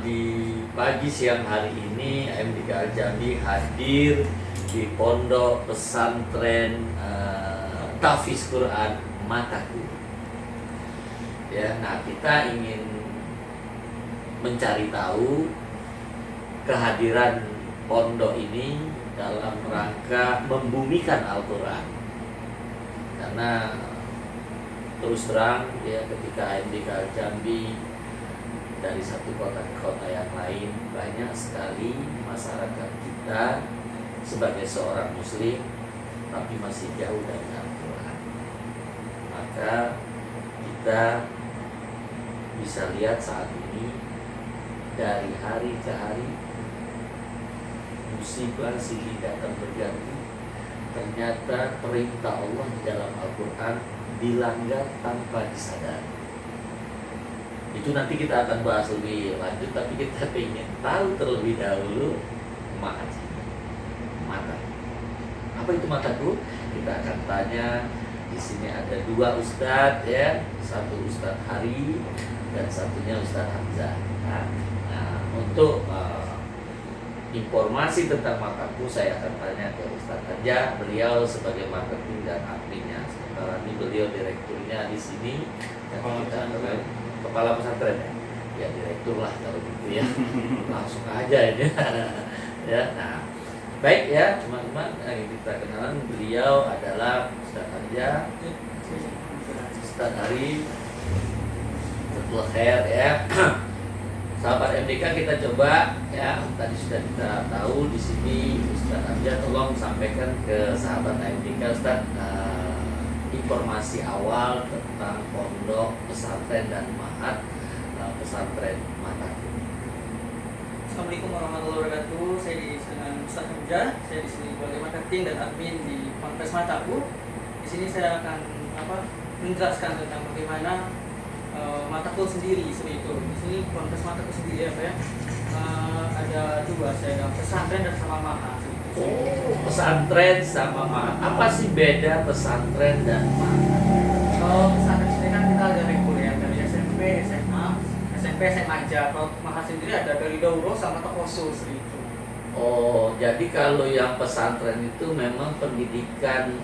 Di pagi siang hari ini AMDK Al Jambi hadir di Pondok Pesantren Tahfiz Quran Mataku. Ya, nah kita ingin mencari tahu kehadiran pondok ini dalam rangka membumikan Al-Quran. Karena terus terang ya, ketika AMDK Al Jambi dari satu kota ke kota yang lain, banyak sekali masyarakat kita sebagai seorang muslim tapi masih jauh dari Al-Quran. Maka kita bisa lihat saat ini dari hari ke hari musibah silih datang berganti. Ternyata perintah Allah di dalam Al-Quran dilanggar tanpa disadari. Itu nanti kita akan bahas lebih lanjut, tapi kita ingin tahu terlebih dahulu mata. Apa itu mataku? Kita akan tanya. Di sini ada dua ustadz ya, satu Ustadz Hari dan satunya Ustadz Hamzah. Nah, untuk informasi tentang mataku saya akan tanya ke Ustadz aja. Beliau sebagai marketing dan adminnya. Sementara ini beliau direkturnya di sini. Kepala pesantren ya, direktur lah kalau gitu ya. Langsung aja ini. Ya, nah baik ya teman-teman, kita kenalan. Beliau adalah Ustadz Hamzah, Ustadz Hari, Betul Khair ya. Sahabat MDK, kita coba ya, tadi sudah kita tahu di sini Ustadz Hamzah, tolong sampaikan ke sahabat MDK Ustadz informasi awal tentang pondok pesantren dan mahat pesantren Mataku. Assalamualaikum warahmatullahi wabarakatuh. Saya di dengan Ustadz Hamzah. Saya di sini sebagai marketing dan admin di Ponpes Mataku. Di sini saya akan menjelaskan tentang bagaimana Mataku sendiri seperti itu. Di sini Ponpes Mataku sendiri ya, ada dua, saya ada pesantren dan sama mahat. Oh, pesantren sama mahat. Apa sih beda pesantren dan mahat? Kalau pesantren sendiri kan kita ada reguler dari SMP, SMA aja. Kalau mahat sendiri ada dari Dauro sama Tokosus gitu. Oh, jadi kalau yang pesantren itu memang pendidikan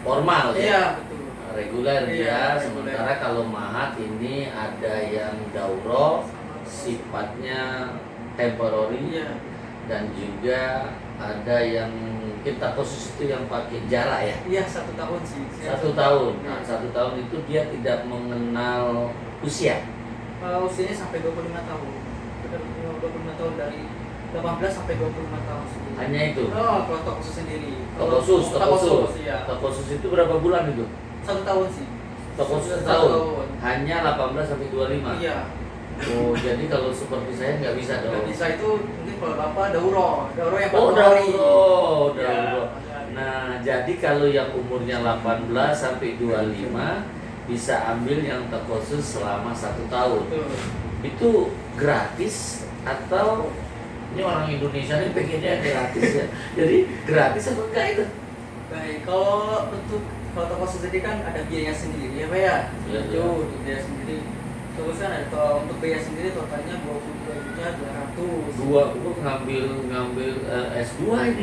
formal ya? Iya, betul. Reguler ya. Iya, reguler. Sementara kalau mahat ini ada yang dauro, sifatnya temporary. Iya. Dan juga ada yang kita khusus itu yang pakai jarak ya. Iya, 1 tahun sih. 1 tahun. Nah, 1 tahun itu dia tidak mengenal usia. Usianya sampai 25 tahun. Sudah 25 tahun dari 18 sampai 25 tahun sendiri. Hanya itu. Oh, kalau Tokosus sendiri. Tokosus. Iya. Tokosus itu berapa bulan itu? 1 tahun sih. Tokosus 1 1 tahun. tahun. Hanya 18 sampai 25. Iya. Oh, jadi kalau seperti saya nggak bisa dong. Nggak bisa itu mungkin kalau Bapak Dauro yang Oh, temporary. dauro. Iya. Nah, jadi kalau yang umurnya 18 sampai 25 bisa ambil yang terkhusus selama 1 tahun. Betul. Itu gratis atau ini orang Indonesia ini pengennya gratis ya? Jadi gratis apa enggak itu? Baik, kalau Tokosus sendiri kan ada biaya sendiri ya Pak ya. Iya, Itu iya. biaya sendiri. Terus kan ada untuk biaya sendiri totalnya 22.200.000. Gua ngambil S2 ini.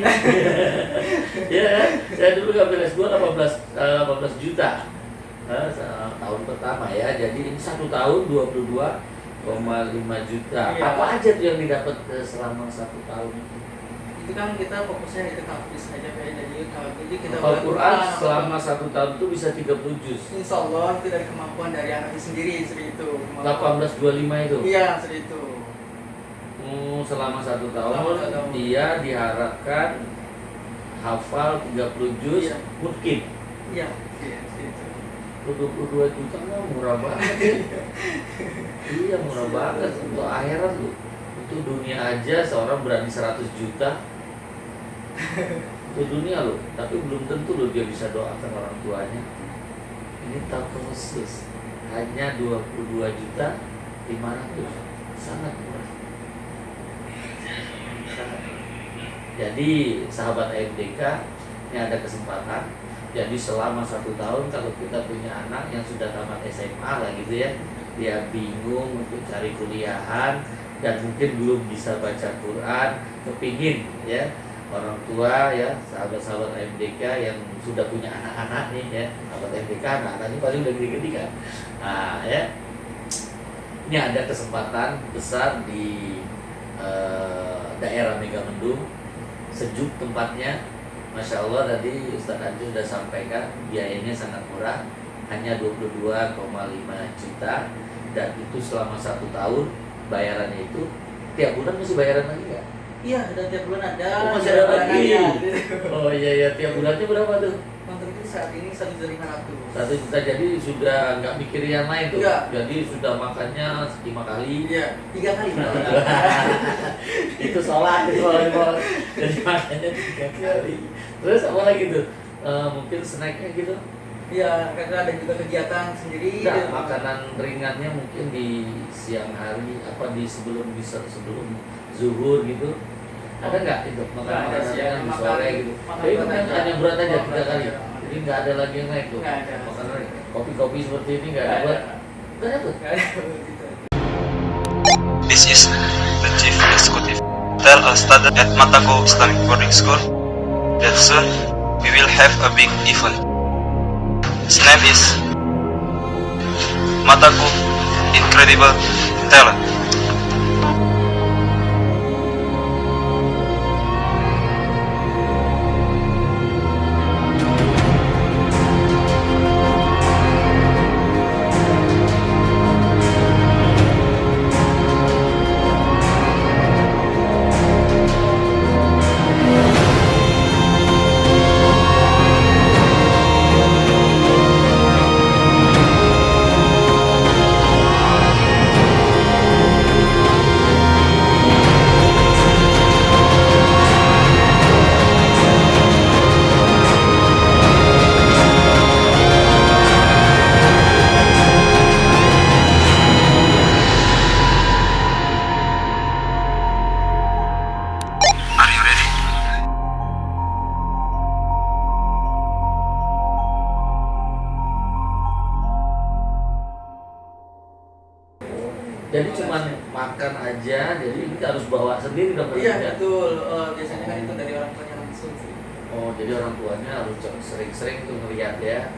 Ya, saya dulu ngambil S2 18 juta. Tahun pertama ya. Jadi ini 1 tahun 22,5 juta. Iya. Apa aja tuh yang didapat selama 1 tahun itu? Itu kan kita fokusnya di tahfiz aja Pak. Jadi kita Hafal Quran selama 1 tahun itu bisa 30 juz. Insya Allah itu dari kemampuan dari anaknya sendiri seperti itu. 1825 itu. Iya, seperti itu. Selama 1 tahun Selama 1 tahun. dia diharapkan hafal 30 juz. Iya. Mungkin Iya, seperti itu. 22 juta mah murah banget ya. Iya, murah banget untuk akhirat tuh. Itu dunia aja seorang berani 100 juta. Itu dunia loh, tapi belum tentu loh dia bisa doakan orang tuanya. Ini khusus hanya 22 juta 500, sangat murah. Jadi sahabat AMDK, ini ada kesempatan. Jadi selama 1 tahun kalau kita punya anak yang sudah tamat SMA lah gitu ya, dia bingung untuk cari kuliahan dan mungkin belum bisa baca Quran, kepingin ya orang tua ya sahabat-sahabat MDK yang sudah punya anak-anak nih ya, sahabat MDK anak-anak ini paling udah gede-gede kan. Nah ya, ini ada kesempatan besar di daerah Megamendung, sejuk tempatnya, Masya Allah. Tadi Ustadz Anju sudah sampaikan biayanya sangat murah, hanya 22,5 juta, dan itu selama 1 tahun. Bayarannya itu tiap bulan masih bayaran lagi nggak? Iya, dan tiap bulan ada. Oh, masih ada lagi. bayarannya. Oh iya tiap bulannya berapa tuh? Untuk itu saat ini 1.500. 1 juta, jadi sudah nggak mikir yang lain tuh. Enggak. Jadi sudah makannya 5 kali. Iya, 3 kali. Itu sholat itu volleyball, jadi makannya 3 kali. Terus apa lagi tuh? Mungkin snacknya gitu. Iya, karena ada juga kegiatan sendiri. Nah, makanan ringannya mungkin di siang hari, apa di sebelum zuhur gitu. Ada nggak itu makanan ringan di sore gitu? Tapi hanya berat aja 3 kali. Jadi nggak ada lagi yang naik tuh. Nggak ada. Makanan kopi-kopi seperti ini nggak ada buat. Nggak ada tuh. Nggak ada gitu. This is the chief executive. Tell a student at Matago Islamic Boarding School that soon we will have a big event. His name is Matago Incredible Talent. Are you ready? Jadi cuman makan aja, jadi ini harus bawa sendiri dong. Iya, ya? betul. Biasanya kan itu dari orang tuanya langsung sih. Oh, jadi orang tuanya harus sering-sering tuh ngeliat ya.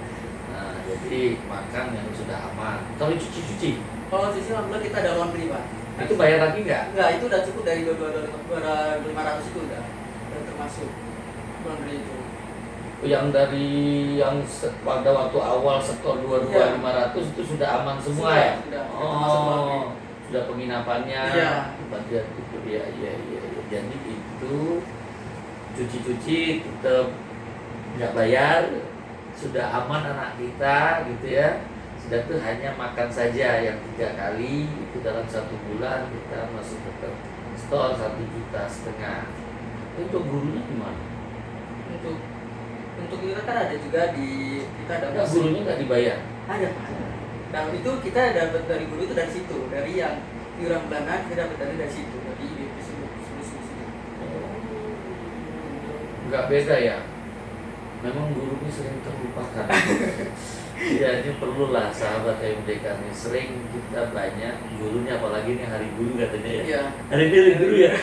Nah, jadi makan yang sudah aman. Kalau cuci-cuci, Kalau sisi alhamdulillah kita ada laundry, Pak. itu bayar lagi nggak? Enggak, itu udah cukup dari 2.500 itu udah termasuk laundry itu. Yang dari pada waktu awal setor 22.500 itu sudah aman semua ya? Sudah, termasuk laundry. Oh, sudah penginapannya. Iya. Bagian itu ya. Jadi itu cuci-cuci tetap nggak bayar, sudah aman anak kita gitu ya. Sudah tuh hanya makan saja yang 3 kali itu dalam 1 bulan kita masih tetap store 1,5 juta. Untuk gurunya gimana? Untuk kita kan ada juga kita ada Enggak, gurunya nggak dibayar. ada Pak. Nah itu kita dapat dari guru itu dari situ, dari yang iuran bulanan kita dapat dari situ, dari Nggak beda ya. Memang gurunya sering terlupakan. Iya, ini perlulah sahabat MDK nih, sering kita banyak gurunya, apalagi ini hari guru katanya ya. Iya. Hari ini hari guru ya.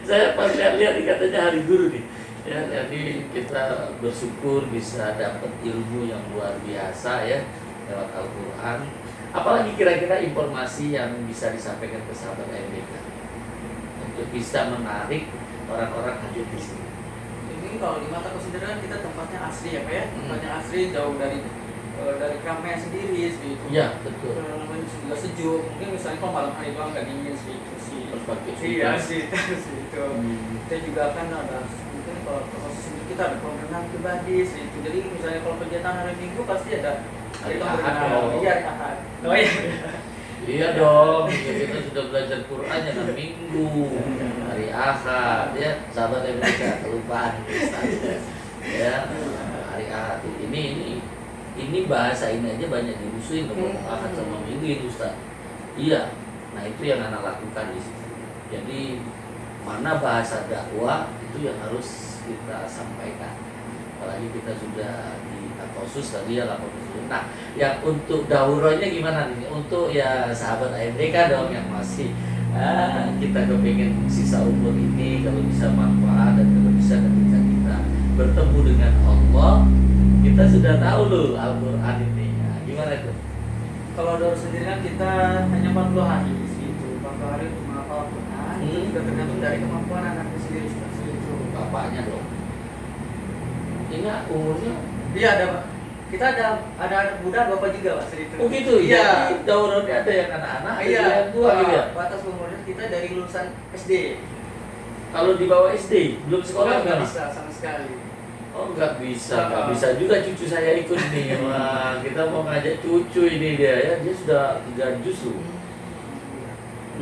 Saya pas lihat nih katanya hari guru nih. Ya, jadi kita bersyukur bisa dapat ilmu yang luar biasa ya lewat Al-Quran. Apalagi kira-kira informasi yang bisa disampaikan ke sahabat MDK untuk bisa menarik orang-orang hadir di sini. Ini kalau di mata konsideran kita tempatnya asli ya Pak ya, tempatnya asli jauh dari keramaian sendiri seperti itu. Iya, betul. Namanya juga sejuk. Mungkin misalnya kalau malam hari doang nggak dingin seperti itu sih. Terus pakai Iya sweater. sih, itu. Kita juga kan ada mungkin kalau khusus kita ada kolam renang pribadi seperti itu. Jadi misalnya kalau kegiatan hari Minggu pasti ada Hari kolam Ahad renang. dong. Iya, hari Ahad. Oh iya. Iya dong, kita sudah belajar Quran ya hari Minggu, hari Ahad ya, sahabat yang mereka kelupaan ya, hari Ahad ini bahasa ini aja banyak dimusuhin kalau Ahad sama Minggu itu Ustaz. Iya, nah itu yang anak lakukan di sini. Jadi mana bahasa dakwah itu yang harus kita sampaikan. Apalagi kita sudah di khusus tadi ya 80. Nah, yang untuk daurahnya gimana nih? Untuk ya sahabat AMDK dong yang masih Kita kepingin sisa umur ini kalau bisa manfaat dan kalau bisa ketika kita bertemu dengan Allah, kita sudah tahu loh Al-Quran ini. Nah, gimana itu? Kalau Daur sendiri kan kita hanya 40 hari gitu. 40 hari untuk menghafal Al-Quran. Itu juga tergantung dari kemampuan anaknya sendiri seperti itu. Bapaknya dong. Ingat umurnya? Iya ada Pak. Kita ada anak muda bapak juga Pak seperti itu. Oh gitu. Iya. Jadi daurahnya ada yang anak-anak, ada Iya. yang tua gitu ya. Batas umurnya kita dari lulusan SD. Kalau di bawah SD belum sekolah Nggak nggak? bisa sama sekali. Oh nggak bisa juga cucu saya ikut nih. Wah, kita mau ngajak cucu ini dia ya, dia sudah 3 juz loh.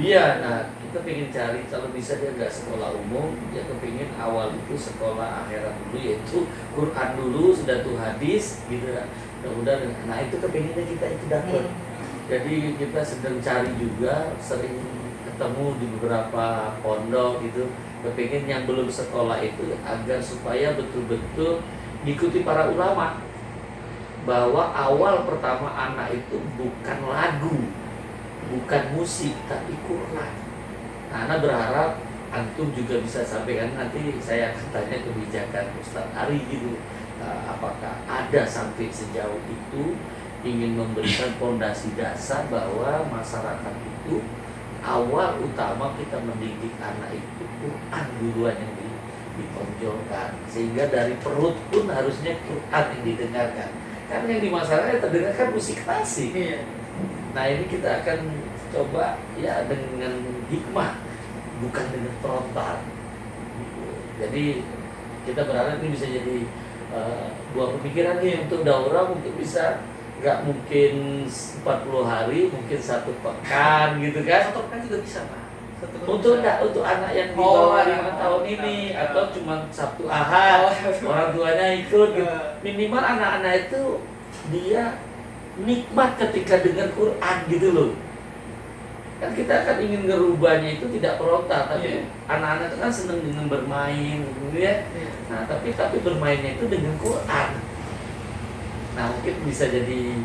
Iya, nah kita pengen cari kalau bisa dia nggak sekolah umum, dia kepingin awal itu sekolah akhirat dulu, yaitu Quran dulu, sudah tuh hadis gitu ya. Mudah-mudahan, nah itu kepinginnya kita itu dapat. Jadi kita sedang cari juga, sering ketemu di beberapa pondok gitu, kepingin yang belum sekolah itu agar supaya betul-betul diikuti para ulama bahwa awal pertama anak itu bukan lagu, bukan musik, tapi Quran. Nah, Ana berharap antum juga bisa sampaikan, nanti saya akan tanya kebijakan Ustadz Ari gitu. Apakah ada sampai sejauh itu ingin memberikan fondasi dasar bahwa masyarakat itu awal utama kita mendidik anak itu Quran duluan yang ditonjolkan, sehingga dari perut pun harusnya Quran yang didengarkan. Karena yang di masyarakat terdengarkan musik klasik. Iya. Nah ini kita akan coba ya dengan hikmah, bukan dengan frontal. Jadi kita berharap ini bisa jadi buah pemikiran nih untuk daurah, mungkin bisa nggak mungkin 40 hari, mungkin 1 pekan gitu kan. 1 pekan juga bisa Pak. Untuk anak yang di bawah 5 tahun ini, iya. atau cuma Sabtu Ahad orang tuanya ikut gitu. Iya. Minimal anak-anak itu dia nikmat ketika dengar Quran gitu loh. Kan kita akan ingin ngerubahnya itu tidak frontal, tapi anak-anak itu kan seneng dengan bermain gitu ya. Nah, tapi bermainnya itu dengan Quran. Nah, mungkin bisa jadi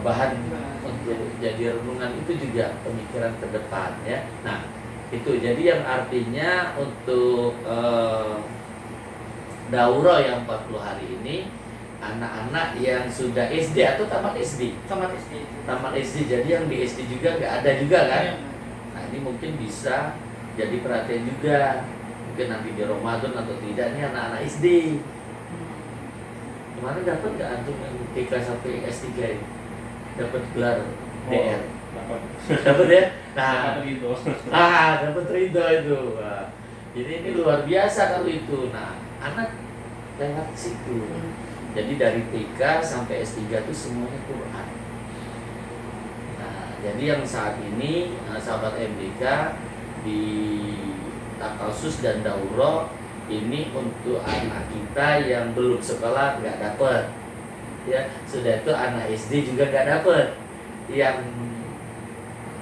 bahan untuk jadi renungan itu juga pemikiran ke depan ya. Nah, itu jadi yang artinya untuk daurah yang 40 hari ini anak-anak yang sudah SD atau tamat SD. Tamat SD. Tamat SD, jadi yang di SD juga nggak ada juga kan? Iya. Nah, ini mungkin bisa jadi perhatian juga. Mungkin nanti di Ramadan atau tidak nih anak-anak SD. Kemarin dapat nggak antum yang TK sampai S3 ini? Dapat gelar DR. Dapat ya? Nah, dapat ridho itu. Wah, ini luar biasa kalau itu. Nah, anak lewat situ. Jadi dari TK sampai S3 itu semuanya Quran. Nah, jadi yang saat ini sahabat MDK di Takasus dan Daurah ini untuk anak kita yang belum sekolah nggak dapet, ya sudah itu anak SD juga nggak dapet. Yang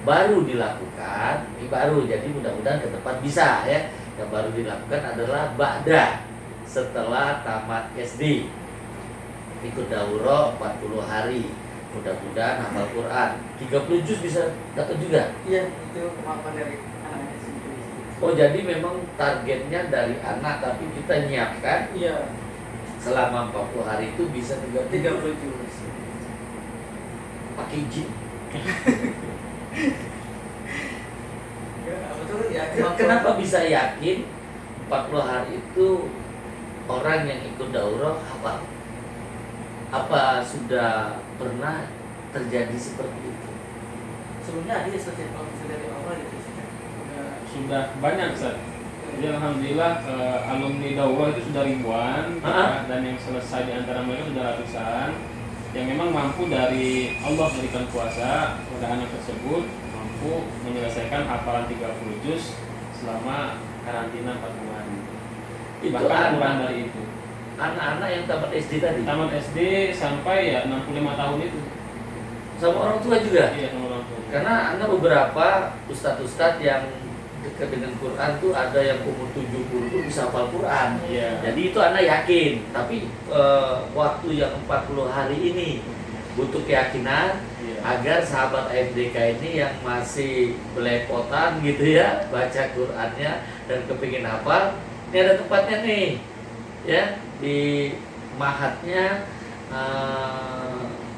baru dilakukan, ini baru, jadi mudah-mudahan ke depan bisa ya. Yang baru dilakukan adalah ba'da setelah tamat SD, ikut daurah 40 hari, mudah-mudahan hafal Quran 30 juz bisa dapat juga. Iya, itu kemampuan dari anak sendiri. Oh, jadi memang targetnya dari anak, tapi kita nyiapkan Iya, selama 40 hari itu bisa 30 juz. pakai jin. Ya, betul ya. Kenapa bisa yakin 40 hari itu orang yang ikut daurah hafal? Apa sudah pernah terjadi seperti itu? Sebelumnya ada ya seperti kalau dari awal gitu sih. Sudah banyak Ustaz. Jadi alhamdulillah alumni daurah itu sudah ribuan dan yang selesai di antara mereka sudah ratusan, yang memang mampu dari Allah berikan kuasa kepada anak tersebut mampu menyelesaikan hafalan 30 juz selama karantina 40 hari. Itu Bahkan kurang dari itu. Anak-anak yang tamat SD tadi? Tamat SD sampai ya 65 tahun itu. Sama orang tua juga? Iya, sama orang tua. Karena ada beberapa ustadz-ustadz yang dekat dengan Quran tuh ada yang umur 70 tuh bisa hafal Quran. Iya. Jadi itu anak yakin, tapi waktu yang 40 hari ini butuh keyakinan, Iya. agar sahabat MDK ini yang masih belepotan gitu ya baca Qurannya dan kepingin hafal, ini ada tempatnya nih ya di mahatnya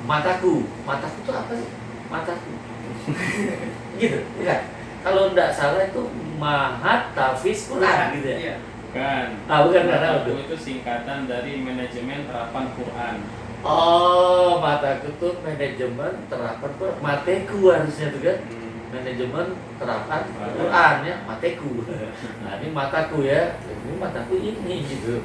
Mataku itu apa sih? Mataku gitu bukan? Kalau enggak salah itu Mahat Tahfiz Quran gitu ya. Iya. Bukan. Bukan karena itu singkatan dari manajemen terapan Quran. Oh, Mataku tuh manajemen terapan Quran. Mateku harusnya tuh kan. Manajemen terapan Quran ya, Mateku. Nah, ini Mataku ya. Ini Mataku ini gitu.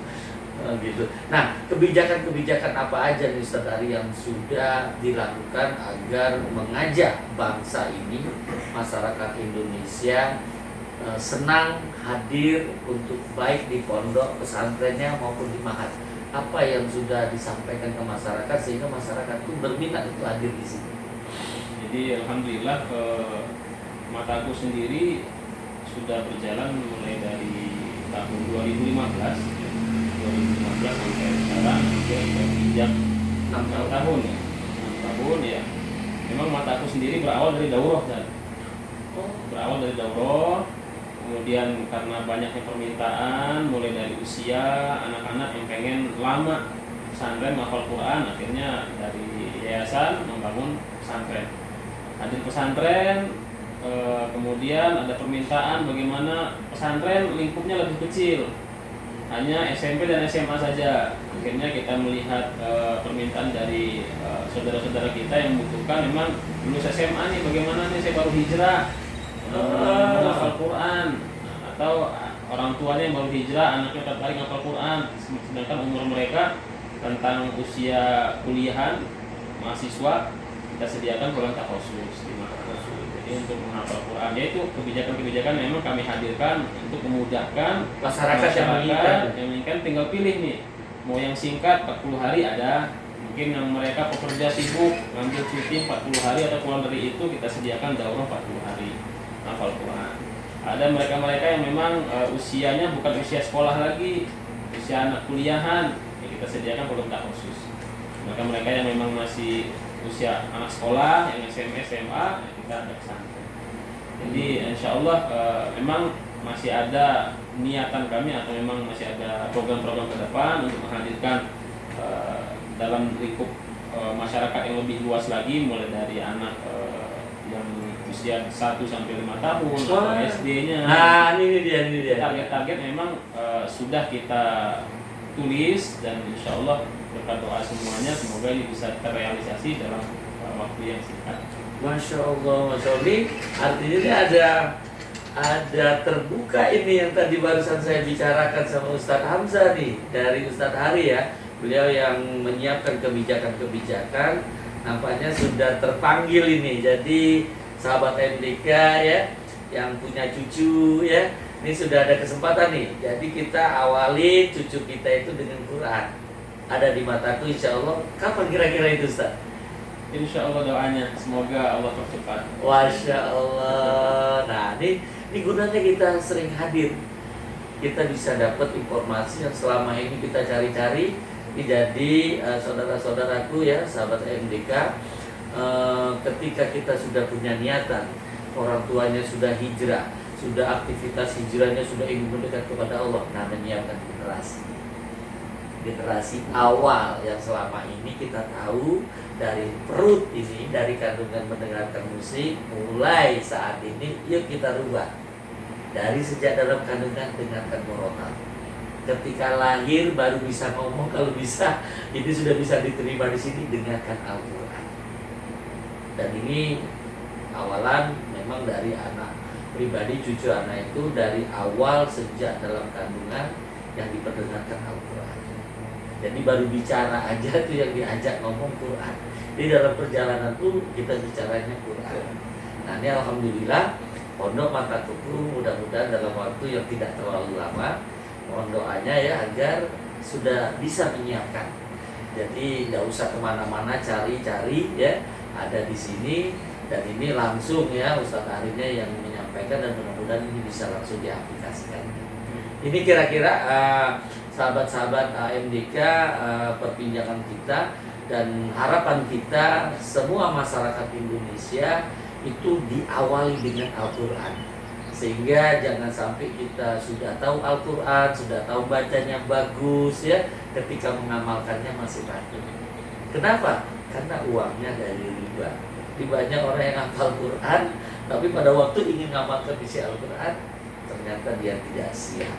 Gitu. Nah, kebijakan-kebijakan apa aja nih Ustaz Ari yang sudah dilakukan agar mengajak bangsa ini, masyarakat Indonesia senang hadir untuk baik di pondok pesantrennya maupun di mahat. Apa yang sudah disampaikan ke masyarakat sehingga masyarakat itu berminat untuk hadir di sini. Jadi alhamdulillah Mataku sendiri sudah berjalan mulai dari tahun 2015 sampai sekarang dia berpijak 6 tahun ya. 6 tahun ya. Memang Mataku sendiri berawal dari daurah dan berawal dari daurah. Kemudian karena banyaknya permintaan mulai dari usia anak-anak yang pengen lama pesantren menghafal Quran, akhirnya dari yayasan membangun pesantren. Hadir pesantren, kemudian ada permintaan bagaimana pesantren lingkupnya lebih kecil, hanya SMP dan SMA saja. Akhirnya kita melihat permintaan dari saudara-saudara kita yang membutuhkan, memang lulus SMA nih, bagaimana nih saya baru hijrah menghafal Quran, atau orang tuanya yang baru hijrah anaknya tertarik menghafal Quran, sedangkan umur mereka tentang usia kuliahan mahasiswa, kita sediakan Quran takhusus di Mataku. Jadi untuk menghafal Quran, yaitu kebijakan-kebijakan memang kami hadirkan untuk memudahkan Masyarakat yang menginginkan tinggal pilih nih, mau yang singkat 40 hari ada, mungkin yang mereka pekerja sibuk ngambil cuti 40 hari atau kurang dari itu, kita sediakan daurah 40 hari hafal Quran. Ada mereka-mereka yang memang usianya bukan usia sekolah lagi, usia anak kuliahan, ya kita sediakan Quran takhusus. Mereka-mereka yang memang masih usia anak sekolah, yang SMP, SMA, ya kita ada pesantren. Jadi insya Allah memang masih ada niatan kami, atau memang masih ada program-program ke depan untuk menghadirkan dalam lingkup masyarakat yang lebih luas lagi, mulai dari anak yang usia 1 sampai 5 tahun atau SD-nya. Nah, ini dia. Target-target memang sudah kita tulis, dan insya Allah berkat doa semuanya semoga ini bisa terrealisasi dalam waktu yang singkat. Masya Allah. Ini artinya ini ada terbuka ini yang tadi barusan saya bicarakan sama Ustadz Hamzah nih, dari Ustadz Hari ya. Beliau yang menyiapkan kebijakan-kebijakan, nampaknya sudah terpanggil ini. Jadi sahabat MDK ya, yang punya cucu ya, ini sudah ada kesempatan nih. Jadi kita awali cucu kita itu dengan Quran. Ada di Mataku insya Allah. Kapan kira-kira itu Ustaz? Insya Allah doanya, semoga Allah percepat. Masya Allah. Nah ini gunanya kita sering hadir. Kita bisa dapat informasi yang selama ini kita cari-cari. Jadi saudara-saudaraku ya, sahabat MDK, ketika kita sudah punya niatan, orang tuanya sudah hijrah, sudah aktivitas hijrahnya sudah ingin mendekat kepada Allah, nah menyiapkan generasi awal yang selama ini kita tahu dari perut ini, dari kandungan mendengarkan musik, mulai saat ini yuk kita rubah dari sejak dalam kandungan dengarkan murotal. Ketika lahir baru bisa ngomong, kalau bisa ini sudah bisa diterima di sini, dengarkan Al-Quran. Dan ini awalan memang dari anak pribadi, cucu anak itu dari awal sejak dalam kandungan yang diperdengarkan Al-Quran. Jadi baru bicara aja tuh yang diajak ngomong Quran. Di dalam perjalanan tuh kita bicaranya Quran. Nah ini alhamdulillah pondok Mataku mudah-mudahan dalam waktu yang tidak terlalu lama, mohon doanya ya agar sudah bisa menyiapkan. Jadi tidak usah kemana-mana cari-cari ya, ada di sini, dan ini langsung ya Ustadz Arinya yang menyampaikan, dan mudah-mudahan ini bisa langsung diaplikasikan. Ini kira-kira sahabat-sahabat MDK perbincangan kita Dan harapan kita semua masyarakat Indonesia itu diawali dengan Al-Quran, sehingga jangan sampai kita sudah tahu Al-Quran, sudah tahu bacanya bagus ya, ketika mengamalkannya masih ragu. Kenapa? Karena uangnya dari riba. Di banyak orang yang hafal Quran, tapi pada waktu ingin mengamalkan isi Al-Quran, ternyata dia tidak siap.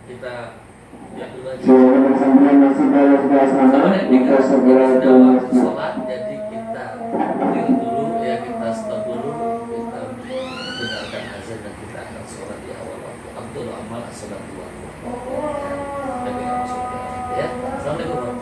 Kita lihat dulu aja. Sudah waktu sholat, jadi kita clear dulu ya, kita stop dulu, kita dengarkan azan dan kita akan sholat di awal waktu. Abdul amal sholat dua. Ya. Assalamualaikum.